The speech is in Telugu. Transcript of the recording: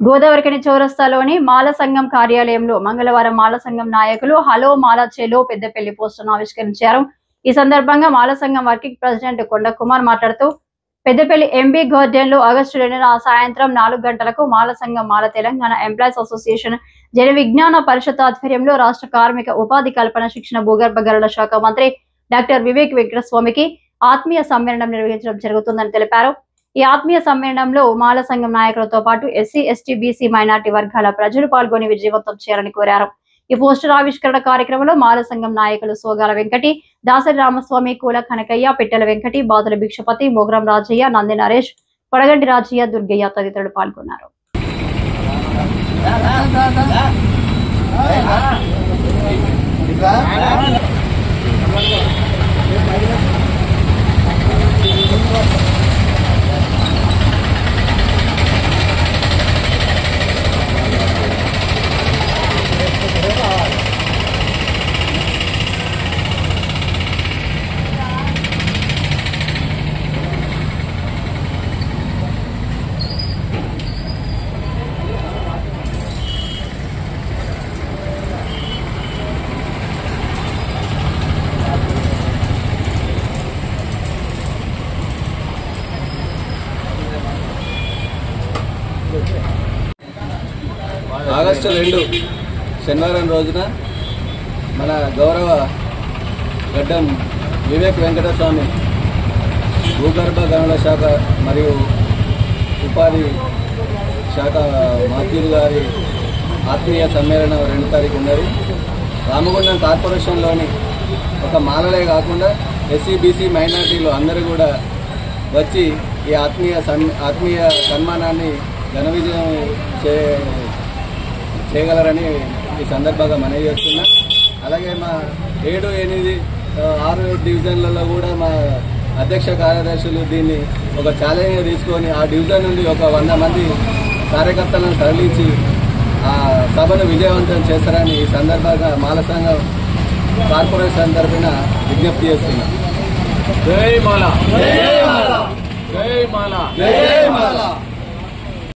గోదావరికని చౌరస్తాలోని మాల సంఘం కార్యాలయంలో మంగళవారం మాల సంఘం నాయకులు హలో మాల చెలో పెద్దపల్లి పోస్టర్ను ఆవిష్కరించారు. ఈ సందర్భంగా మాల సంఘం వర్కింగ్ ప్రెసిడెంట్ కొండ కుమార్ మాట్లాడుతూ పెద్దపల్లి ఎంబీ గార్డెన్ లో ఆగస్టు 2న సాయంత్రం 4 గంటలకు మాల సంఘం మాల తెలంగాణ ఎంప్లాయీస్ అసోసియేషన్ జన విజ్ఞాన పరిషత్ ఆధ్వర్యంలో రాష్ట్ర కార్మిక ఉపాధి కల్పన శిక్షణ భూగర్భ గనుల శాఖ మంత్రి డాక్టర్ వివేక్ వెంకటస్వామికి ఆత్మీయ సమ్మేళనం నిర్వహించడం జరుగుతుందని తెలిపారు. ఈ ఆత్మీయ సమ్మేళనంలో మాల సంఘం నాయకులతో పాటు ఎస్సీ, ఎస్టీ, బీసీ, మైనార్టీ వర్గాల ప్రజలు పాల్గొని విజయవంతం చేయాలని కోరారు. ఈ పోస్టర్ ఆవిష్కరణ కార్యక్రమంలో మాల సంఘం నాయకులు సోగాల వెంకటి, దాసరి రామస్వామి, కూల కనకయ్య, పిట్టల వెంకటి, బాదుల భిక్షపతి, మోగ్రం రాజయ్య, నంది నరేష్, కొడగంటి రాజయ్య, దుర్గయ్య తదితరులు పాల్గొన్నారు. ఆగస్టు 2 శనివారం రోజున మన గౌరవ గడ్డం వివేక్ వెంకటస్వామి భూగర్భ గనుల శాఖ మరియు ఉపాధి శాఖ మంత్రులు గారి ఆత్మీయ సమ్మేళనం 2వ తారీఖు ఉన్నది. రామగుండం కార్పొరేషన్లోని ఒక మాలలే కాకుండా ఎస్సీ, బీసీ, మైనార్టీలు అందరూ కూడా వచ్చి ఈ ఆత్మీయ సన్మానాన్ని ఘన విజయం చేయగలరని ఈ సందర్భంగా మనవి చేస్తున్నా. అలాగే మా 7, 8, 6 డివిజన్లలో కూడా మా అధ్యక్ష కార్యదర్శులు దీన్ని ఒక ఛాలెంజ్గా తీసుకొని ఆ డివిజన్ నుండి ఒక 100 మంది కార్యకర్తలను తరలించి ఆ సభను విజయవంతం చేస్తారని ఈ సందర్భంగా మాల సంఘం కార్పొరేషన్ తరఫున విజ్ఞప్తి చేస్తున్నాం. జై మాల, జై మాల, జై మాల, జై మాల.